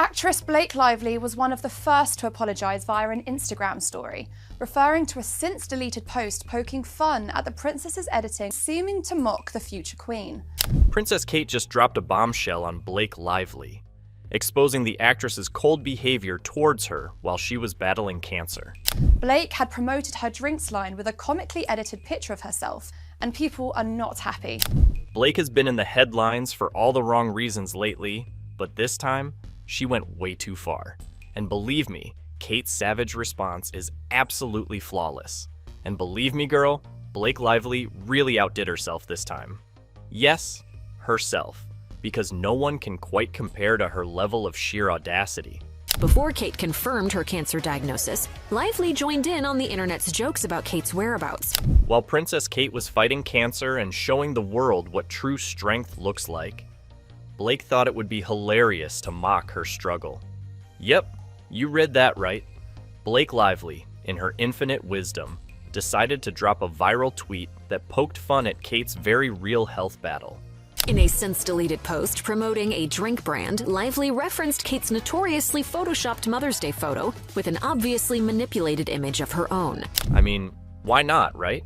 Actress Blake Lively was one of the first to apologise via an Instagram story, referring to a since-deleted post poking fun at the princess's editing, seeming to mock the future queen. Princess Kate just dropped a bombshell on Blake Lively, exposing the actress's cold behavior towards her while she was battling cancer. Blake had promoted her drinks line with a comically edited picture of herself, and people are not happy. Blake has been in the headlines for all the wrong reasons lately, but this time, she went way too far. And believe me, Kate's savage response is absolutely flawless. And believe me, girl, Blake Lively really outdid herself this time. Yes, herself, because no one can quite compare to her level of sheer audacity. Before Kate confirmed her cancer diagnosis, Lively joined in on the internet's jokes about Kate's whereabouts. While Princess Kate was fighting cancer and showing the world what true strength looks like, Blake thought it would be hilarious to mock her struggle. Yep, you read that right. Blake Lively, in her infinite wisdom, decided to drop a viral tweet that poked fun at Kate's very real health battle. In a since-deleted post promoting a drink brand, Lively referenced Kate's notoriously photoshopped Mother's Day photo with an obviously manipulated image of her own. I mean, why not, right?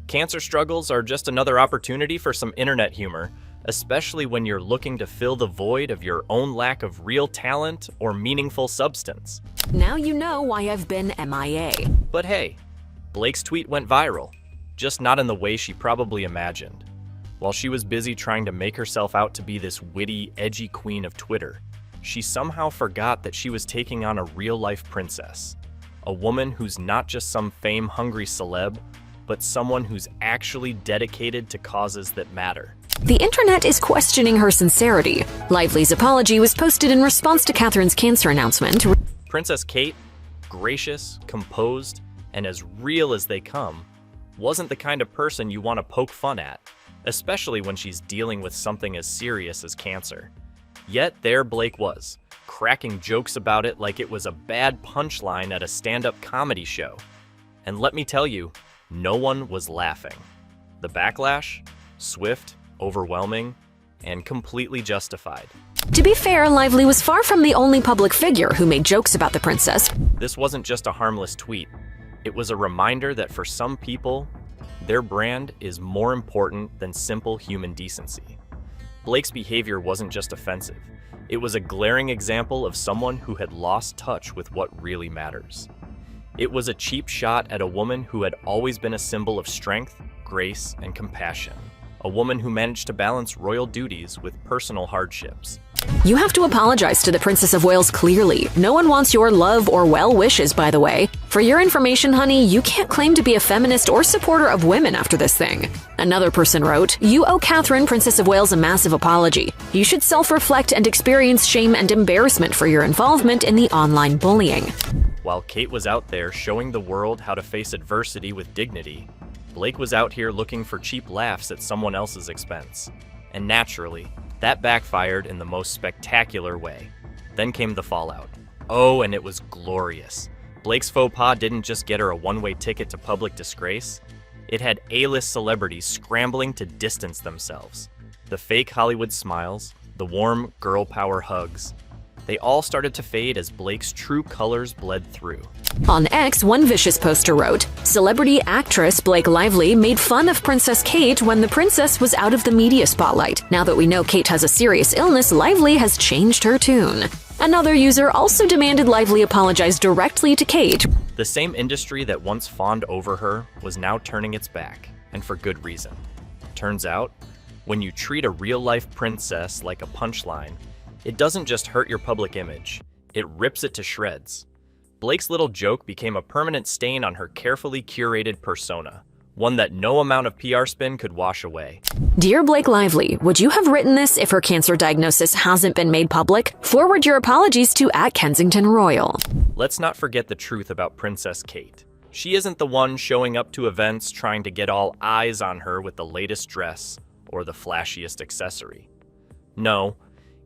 Cancer struggles are just another opportunity for some internet humor, especially when you're looking to fill the void of your own lack of real talent or meaningful substance. Now you know why I've been MIA. But hey, Blake's tweet went viral, just not in the way she probably imagined. While she was busy trying to make herself out to be this witty, edgy queen of Twitter, she somehow forgot that she was taking on a real-life princess. A woman who's not just some fame-hungry celeb, but someone who's actually dedicated to causes that matter. The internet is questioning her sincerity. Lively's apology was posted in response to Catherine's cancer announcement. Princess Kate, gracious, composed, and as real as they come, wasn't the kind of person you want to poke fun at, especially when she's dealing with something as serious as cancer. Yet there Blake was, cracking jokes about it like it was a bad punchline at a stand-up comedy show. And let me tell you, no one was laughing. The backlash? Swift, overwhelming, and completely justified. To be fair, Lively was far from the only public figure who made jokes about the princess. This wasn't just a harmless tweet. It was a reminder that for some people, their brand is more important than simple human decency. Blake's behavior wasn't just offensive. It was a glaring example of someone who had lost touch with what really matters. It was a cheap shot at a woman who had always been a symbol of strength, grace, and compassion. A woman who managed to balance royal duties with personal hardships. You have to apologize to the Princess of Wales clearly. No one wants your love or well wishes, by the way. For your information, honey, you can't claim to be a feminist or supporter of women after this thing. Another person wrote, "You owe Catherine, Princess of Wales, a massive apology. You should self-reflect and experience shame and embarrassment for your involvement in the online bullying." While Kate was out there showing the world how to face adversity with dignity, Blake was out here looking for cheap laughs at someone else's expense. And naturally, that backfired in the most spectacular way. Then came the fallout. Oh, and it was glorious. Blake's faux pas didn't just get her a one-way ticket to public disgrace. It had A-list celebrities scrambling to distance themselves. The fake Hollywood smiles, the warm girl power hugs, they all started to fade as Blake's true colors bled through. On X, one vicious poster wrote, "Celebrity actress Blake Lively made fun of Princess Kate when the princess was out of the media spotlight. Now that we know Kate has a serious illness, Lively has changed her tune." Another user also demanded Lively apologize directly to Kate. The same industry that once fawned over her was now turning its back, and for good reason. Turns out, when you treat a real-life princess like a punchline, it doesn't just hurt your public image, it rips it to shreds. Blake's little joke became a permanent stain on her carefully curated persona, one that no amount of PR spin could wash away. Dear Blake Lively, would you have written this if her cancer diagnosis hasn't been made public? Forward your apologies to @KensingtonRoyal. Let's not forget the truth about Princess Kate. She isn't the one showing up to events trying to get all eyes on her with the latest dress or the flashiest accessory. No,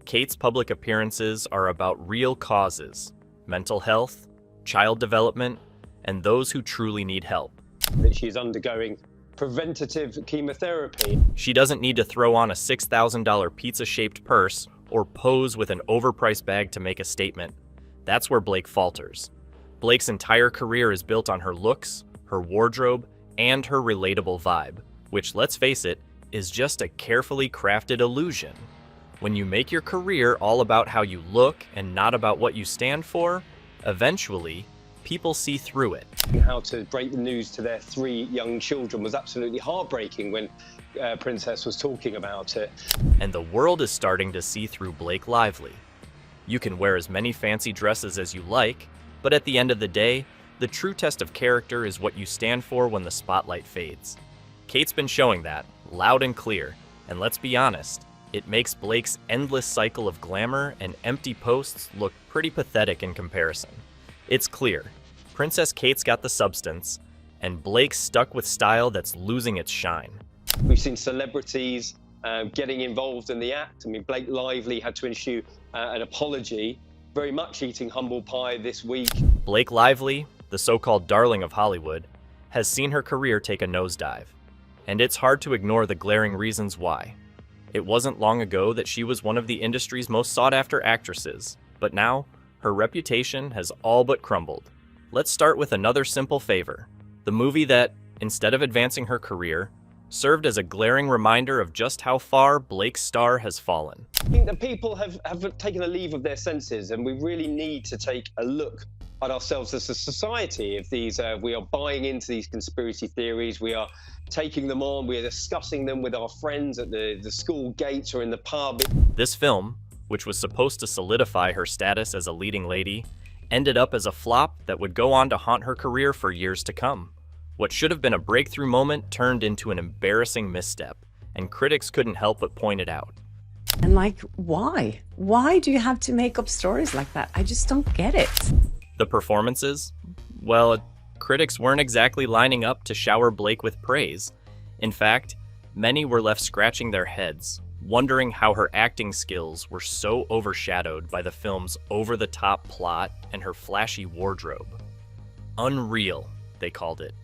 Kate's public appearances are about real causes: mental health, child development, and those who truly need help. That she's undergoing preventative chemotherapy. She doesn't need to throw on a $6,000 pizza-shaped purse or pose with an overpriced bag to make a statement. That's where Blake falters. Blake's entire career is built on her looks, her wardrobe, and her relatable vibe, which, let's face it, is just a carefully crafted illusion. When you make your career all about how you look and not about what you stand for, eventually, people see through it. How to break the news to their 3 young children was absolutely heartbreaking when Princess was talking about it. And the world is starting to see through Blake Lively. You can wear as many fancy dresses as you like, but at the end of the day, the true test of character is what you stand for when the spotlight fades. Kate's been showing that, loud and clear, and let's be honest, it makes Blake's endless cycle of glamour and empty posts look pretty pathetic in comparison. It's clear, Princess Kate's got the substance, and Blake's stuck with style that's losing its shine. We've seen celebrities getting involved in the act. I mean, Blake Lively had to issue an apology, very much eating humble pie this week. Blake Lively, the so-called darling of Hollywood, has seen her career take a nosedive. And it's hard to ignore the glaring reasons why. It wasn't long ago that she was one of the industry's most sought-after actresses, but now, her reputation has all but crumbled. Let's start with another simple favor. The movie that, instead of advancing her career, served as a glaring reminder of just how far Blake's star has fallen. I think that people have taken a leave of their senses, and we really need to take a look at ourselves as a society. If we are buying into these conspiracy theories, we are taking them on, we are discussing them with our friends at the school gates or in the pub. This film, which was supposed to solidify her status as a leading lady, ended up as a flop that would go on to haunt her career for years to come. What should have been a breakthrough moment turned into an embarrassing misstep, and critics couldn't help but point it out. And like, why? Why do you have to make up stories like that? I just don't get it. The performances? Well, critics weren't exactly lining up to shower Blake with praise. In fact, many were left scratching their heads, wondering how her acting skills were so overshadowed by the film's over-the-top plot and her flashy wardrobe. Unreal, they called it.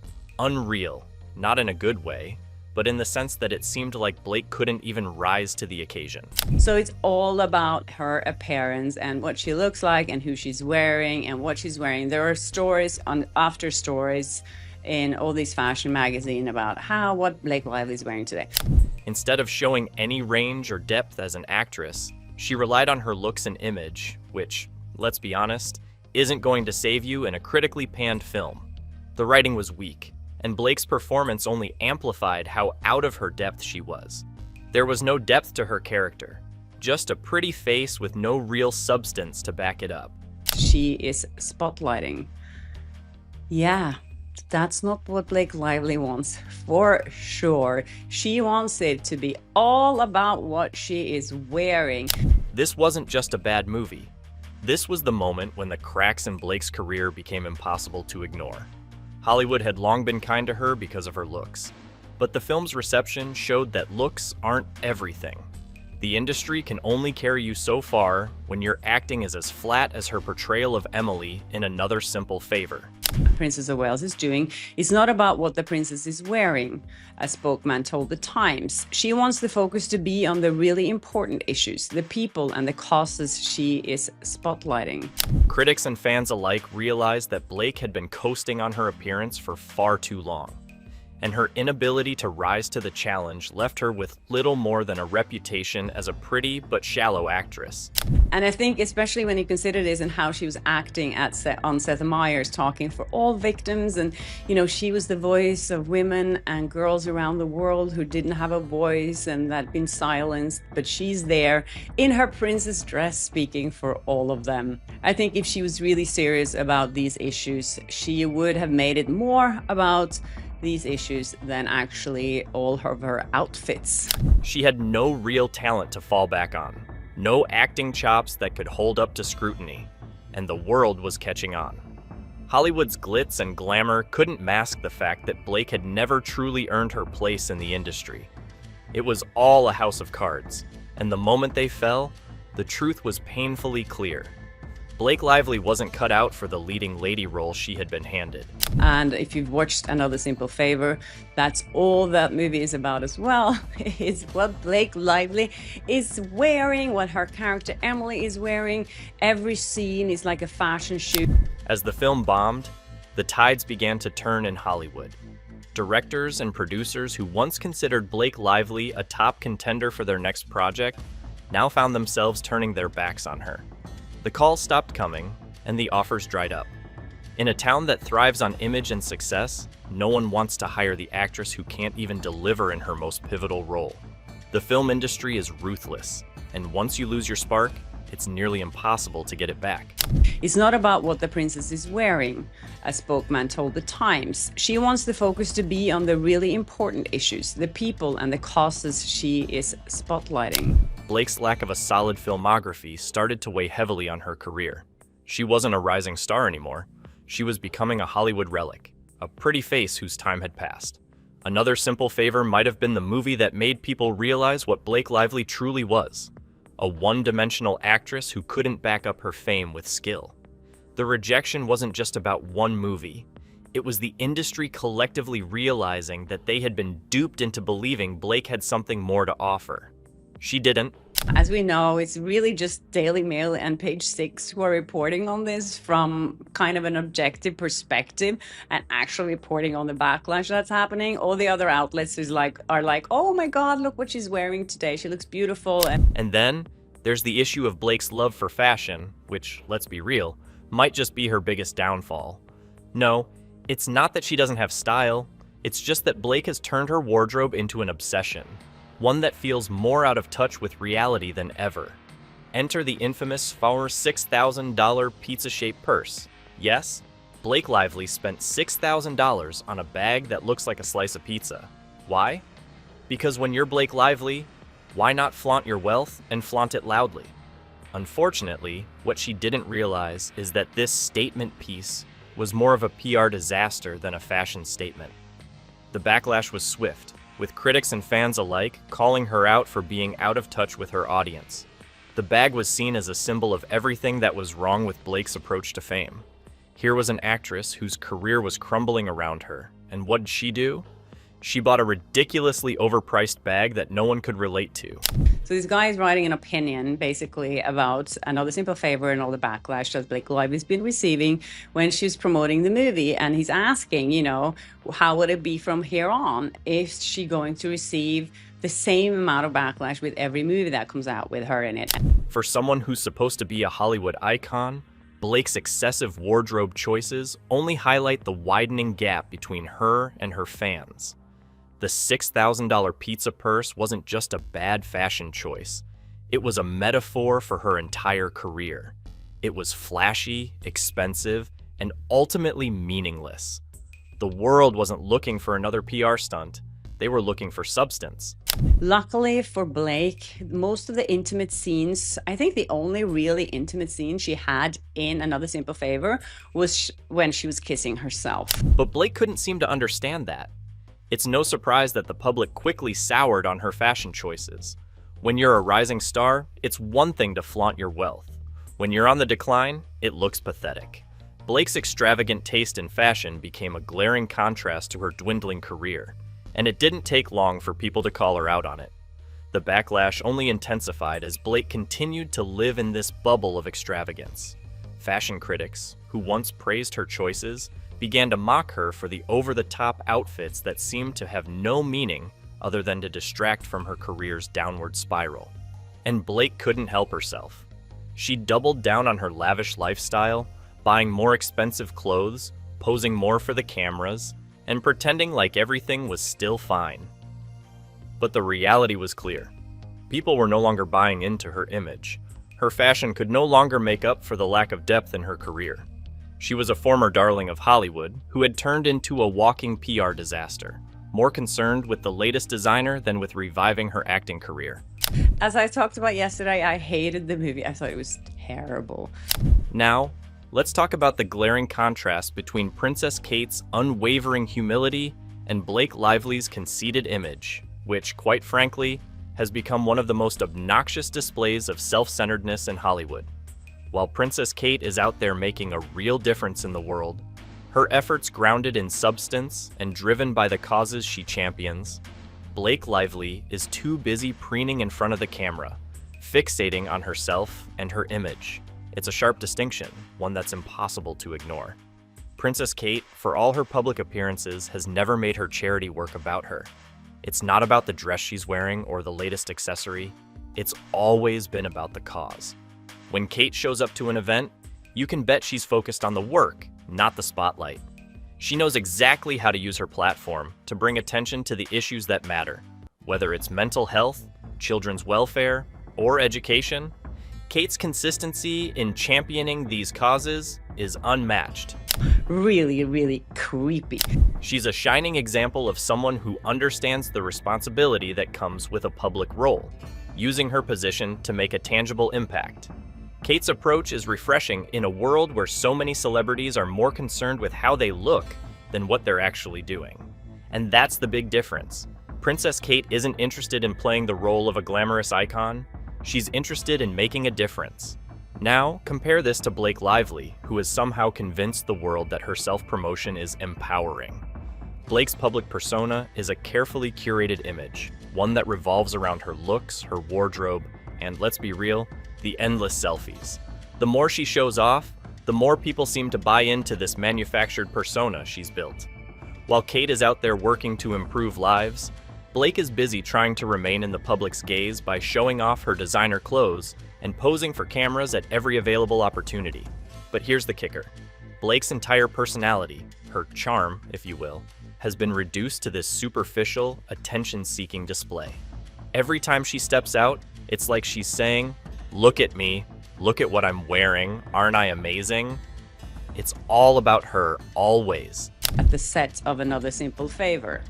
Unreal, not in a good way, but in the sense that it seemed like Blake couldn't even rise to the occasion. So it's all about her appearance and what she looks like and who she's wearing and what she's wearing. There are stories after stories in all these fashion magazines about what Blake Lively is wearing today. Instead of showing any range or depth as an actress, she relied on her looks and image, which, let's be honest, isn't going to save you in a critically panned film. The writing was weak, and Blake's performance only amplified how out of her depth she was. There was no depth to her character, just a pretty face with no real substance to back it up. She is spotlighting. Yeah, that's not what Blake Lively wants, for sure. She wants it to be all about what she is wearing. This wasn't just a bad movie. This was the moment when the cracks in Blake's career became impossible to ignore. Hollywood had long been kind to her because of her looks, but the film's reception showed that looks aren't everything. The industry can only carry you so far when your acting is as flat as her portrayal of Emily in Another Simple Favor. Princess of Wales is doing is not about what the princess is wearing, a spokesman told The Times. She wants the focus to be on the really important issues, the people and the causes she is spotlighting. Critics and fans alike realized that Blake had been coasting on her appearance for far too long, and her inability to rise to the challenge left her with little more than a reputation as a pretty but shallow actress. And I think especially when you consider this and how she was acting on Seth Meyers, talking for all victims, and she was the voice of women and girls around the world who didn't have a voice and that had been silenced, but she's there in her princess dress speaking for all of them. I think if she was really serious about these issues, she would have made it more about these issues than actually all of her outfits. She had no real talent to fall back on, no acting chops that could hold up to scrutiny, and the world was catching on. Hollywood's glitz and glamour couldn't mask the fact that Blake had never truly earned her place in the industry. It was all a house of cards, and the moment they fell, the truth was painfully clear. Blake Lively wasn't cut out for the leading lady role she had been handed. And if you've watched Another Simple Favor, that's all that movie is about as well. It's what Blake Lively is wearing, what her character Emily is wearing. Every scene is like a fashion shoot. As the film bombed, the tides began to turn in Hollywood. Directors and producers who once considered Blake Lively a top contender for their next project now found themselves turning their backs on her. The calls stopped coming, and the offers dried up. In a town that thrives on image and success, no one wants to hire the actress who can't even deliver in her most pivotal role. The film industry is ruthless, and once you lose your spark, it's nearly impossible to get it back. It's not about what the princess is wearing, a spokesman told The Times. She wants the focus to be on the really important issues, the people and the causes she is spotlighting. Blake's lack of a solid filmography started to weigh heavily on her career. She wasn't a rising star anymore. She was becoming a Hollywood relic, a pretty face whose time had passed. Another Simple Favor might have been the movie that made people realize what Blake Lively truly was, a one-dimensional actress who couldn't back up her fame with skill. The rejection wasn't just about one movie. It was the industry collectively realizing that they had been duped into believing Blake had something more to offer. She didn't. As we know, it's really just Daily Mail and Page Six who are reporting on this from kind of an objective perspective and actually reporting on the backlash that's happening. All the other outlets are like, oh my God, look what she's wearing today. She looks beautiful. And then there's the issue of Blake's love for fashion, which, let's be real, might just be her biggest downfall. No, it's not that she doesn't have style. It's just that Blake has turned her wardrobe into an obsession. One that feels more out of touch with reality than ever. Enter the infamous $6,000 pizza-shaped purse. Yes, Blake Lively spent $6,000 on a bag that looks like a slice of pizza. Why? Because when you're Blake Lively, why not flaunt your wealth and flaunt it loudly? Unfortunately, what she didn't realize is that this statement piece was more of a PR disaster than a fashion statement. The backlash was swift, with critics and fans alike calling her out for being out of touch with her audience. The bag was seen as a symbol of everything that was wrong with Blake's approach to fame. Here was an actress whose career was crumbling around her, and what did she do? She bought a ridiculously overpriced bag that no one could relate to. So this guy is writing an opinion, basically, about Another Simple Favor and all the backlash that Blake Lively's been receiving when she's promoting the movie. And he's asking, how would it be from here on? Is she going to receive the same amount of backlash with every movie that comes out with her in it? For someone who's supposed to be a Hollywood icon, Blake's excessive wardrobe choices only highlight the widening gap between her and her fans. The $6,000 pizza purse wasn't just a bad fashion choice. It was a metaphor for her entire career. It was flashy, expensive, and ultimately meaningless. The world wasn't looking for another PR stunt. They were looking for substance. Luckily for Blake, most of the intimate scenes, I think the only really intimate scene she had in Another Simple Favor was when she was kissing herself. But Blake couldn't seem to understand that. It's no surprise that the public quickly soured on her fashion choices. When you're a rising star, it's one thing to flaunt your wealth. When you're on the decline, it looks pathetic. Blake's extravagant taste in fashion became a glaring contrast to her dwindling career, and it didn't take long for people to call her out on it. The backlash only intensified as Blake continued to live in this bubble of extravagance. Fashion critics, who once praised her choices, began to mock her for the over-the-top outfits that seemed to have no meaning other than to distract from her career's downward spiral. And Blake couldn't help herself. She doubled down on her lavish lifestyle, buying more expensive clothes, posing more for the cameras, and pretending like everything was still fine. But the reality was clear. People were no longer buying into her image. Her fashion could no longer make up for the lack of depth in her career. She was a former darling of Hollywood who had turned into a walking PR disaster, more concerned with the latest designer than with reviving her acting career. As I talked about yesterday, I hated the movie. I thought it was terrible. Now, let's talk about the glaring contrast between Princess Kate's unwavering humility and Blake Lively's conceited image, which, quite frankly, has become one of the most obnoxious displays of self-centeredness in Hollywood. While Princess Kate is out there making a real difference in the world, her efforts grounded in substance and driven by the causes she champions, Blake Lively is too busy preening in front of the camera, fixating on herself and her image. It's a sharp distinction, one that's impossible to ignore. Princess Kate, for all her public appearances, has never made her charity work about her. It's not about the dress she's wearing or the latest accessory. It's always been about the cause. When Kate shows up to an event, you can bet she's focused on the work, not the spotlight. She knows exactly how to use her platform to bring attention to the issues that matter. Whether it's mental health, children's welfare, or education, Kate's consistency in championing these causes is unmatched. Really, really creepy. She's a shining example of someone who understands the responsibility that comes with a public role, using her position to make a tangible impact. Kate's approach is refreshing in a world where so many celebrities are more concerned with how they look than what they're actually doing. And that's the big difference. Princess Kate isn't interested in playing the role of a glamorous icon. She's interested in making a difference. Now, compare this to Blake Lively, who has somehow convinced the world that her self-promotion is empowering. Blake's public persona is a carefully curated image, one that revolves around her looks, her wardrobe, and let's be real, the endless selfies. The more she shows off, the more people seem to buy into this manufactured persona she's built. While Kate is out there working to improve lives, Blake is busy trying to remain in the public's gaze by showing off her designer clothes and posing for cameras at every available opportunity. But here's the kicker. Blake's entire personality, her charm, if you will, has been reduced to this superficial, attention-seeking display. Every time she steps out, it's like she's saying, "Look at me, look at what I'm wearing, aren't I amazing?" It's all about her, always. At the set of Another Simple Favor.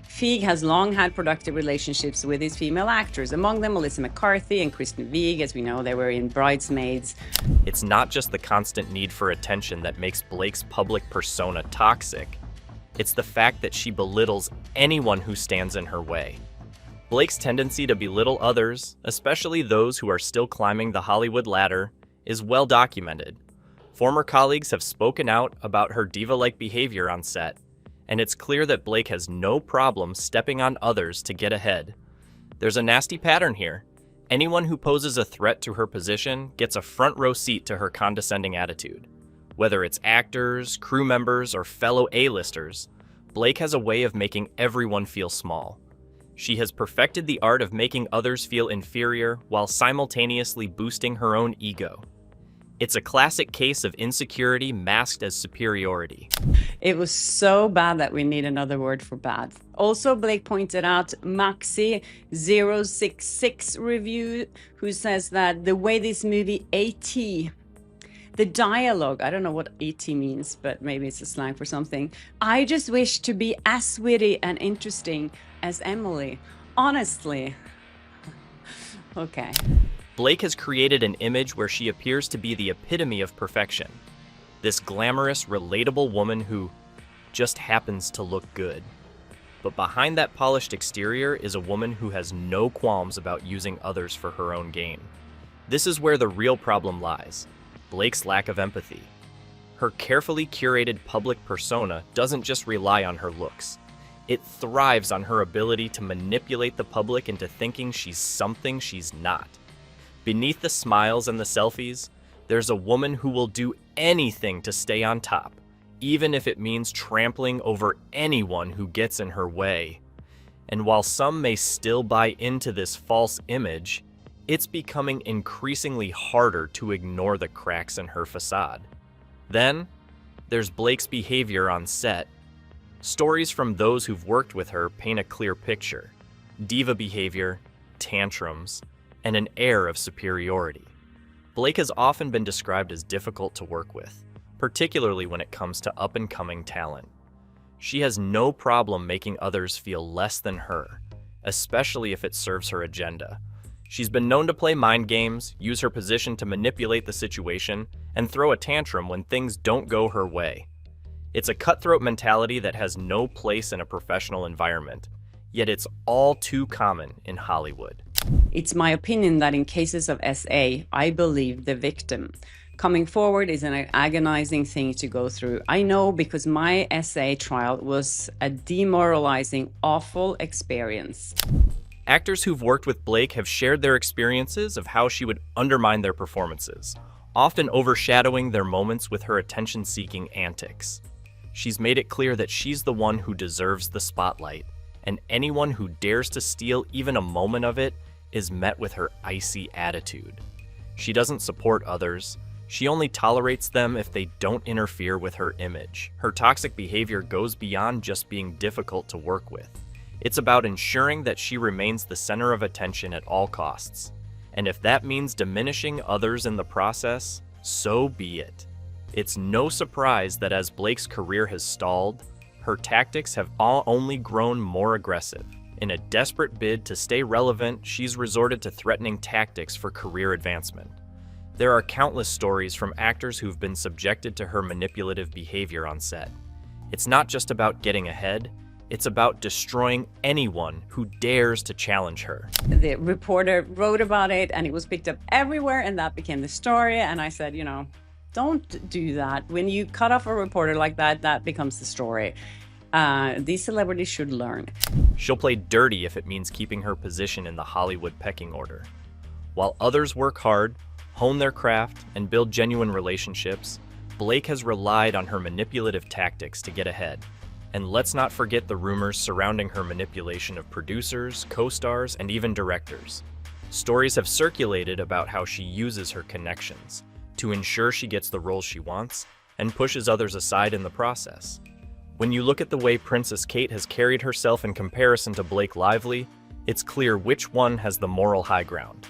Feig has long had productive relationships with his female actors, among them Melissa McCarthy and Kristen Wiig. As we know, they were in Bridesmaids. It's not just the constant need for attention that makes Blake's public persona toxic. It's the fact that she belittles anyone who stands in her way. Blake's tendency to belittle others, especially those who are still climbing the Hollywood ladder, is well documented. Former colleagues have spoken out about her diva-like behavior on set, and it's clear that Blake has no problem stepping on others to get ahead. There's a nasty pattern here. Anyone who poses a threat to her position gets a front row seat to her condescending attitude. Whether it's actors, crew members, or fellow A-listers, Blake has a way of making everyone feel small. She has perfected the art of making others feel inferior while simultaneously boosting her own ego. It's a classic case of insecurity masked as superiority. It was so bad that we need another word for bad. Also, Blake pointed out Maxi066 review, who says that the way this movie A.T., the dialogue, I don't know what A.T. means, but maybe it's a slang for something. I just wish to be as witty and interesting as Emily. Honestly. Okay. Blake has created an image where she appears to be the epitome of perfection. This glamorous, relatable woman who just happens to look good. But behind that polished exterior is a woman who has no qualms about using others for her own gain. This is where the real problem lies: Blake's lack of empathy. Her carefully curated public persona doesn't just rely on her looks. It thrives on her ability to manipulate the public into thinking she's something she's not. Beneath the smiles and the selfies, there's a woman who will do anything to stay on top, even if it means trampling over anyone who gets in her way. And while some may still buy into this false image, it's becoming increasingly harder to ignore the cracks in her facade. Then, there's Blake's behavior on set. Stories from those who've worked with her paint a clear picture: diva behavior, tantrums, and an air of superiority. Blake has often been described as difficult to work with, particularly when it comes to up-and-coming talent. She has no problem making others feel less than her, especially if it serves her agenda. She's been known to play mind games, use her position to manipulate the situation, and throw a tantrum when things don't go her way. It's a cutthroat mentality that has no place in a professional environment, yet it's all too common in Hollywood. It's my opinion that in cases of SA, I believe the victim. coming forward is an agonizing thing to go through. I know, because my SA trial was a demoralizing, awful experience. Actors who've worked with Blake have shared their experiences of how she would undermine their performances, often overshadowing their moments with her attention-seeking antics. She's made it clear that she's the one who deserves the spotlight, and anyone who dares to steal even a moment of it is met with her icy attitude. She doesn't support others. She only tolerates them if they don't interfere with her image. Her toxic behavior goes beyond just being difficult to work with. It's about ensuring that she remains the center of attention at all costs. And if that means diminishing others in the process, so be it. It's no surprise that as Blake's career has stalled, her tactics have only grown more aggressive. In a desperate bid to stay relevant, she's resorted to threatening tactics for career advancement. There are countless stories from actors who've been subjected to her manipulative behavior on set. It's not just about getting ahead, it's about destroying anyone who dares to challenge her. The reporter wrote about it and it was picked up everywhere, and that became the story. And I said, don't do that. When you cut off a reporter like that, that becomes the story. These celebrities should learn. She'll play dirty if it means keeping her position in the Hollywood pecking order. While others work hard, hone their craft, and build genuine relationships, Blake has relied on her manipulative tactics to get ahead. And let's not forget the rumors surrounding her manipulation of producers, co-stars, and even directors. Stories have circulated about how she uses her connections to ensure she gets the roles she wants and pushes others aside in the process. When you look at the way Princess Kate has carried herself in comparison to Blake Lively, it's clear which one has the moral high ground.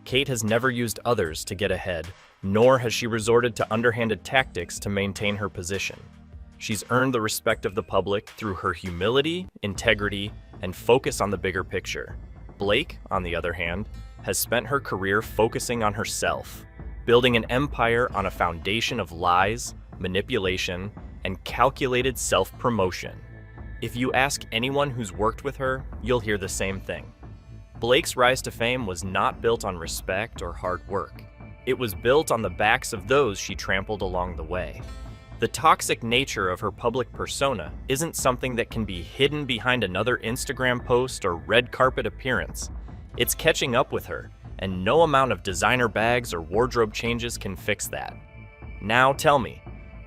Kate has never used others to get ahead, nor has she resorted to underhanded tactics to maintain her position. She's earned the respect of the public through her humility, integrity, and focus on the bigger picture. Blake, on the other hand, has spent her career focusing on herself, building an empire on a foundation of lies, manipulation, and calculated self-promotion. If you ask anyone who's worked with her, you'll hear the same thing. Blake's rise to fame was not built on respect or hard work. It was built on the backs of those she trampled along the way. The toxic nature of her public persona isn't something that can be hidden behind another Instagram post or red carpet appearance. It's catching up with her, and no amount of designer bags or wardrobe changes can fix that. Now tell me,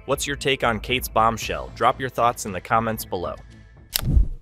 what's your take on Kate's Bombshell? Drop your thoughts in the comments below.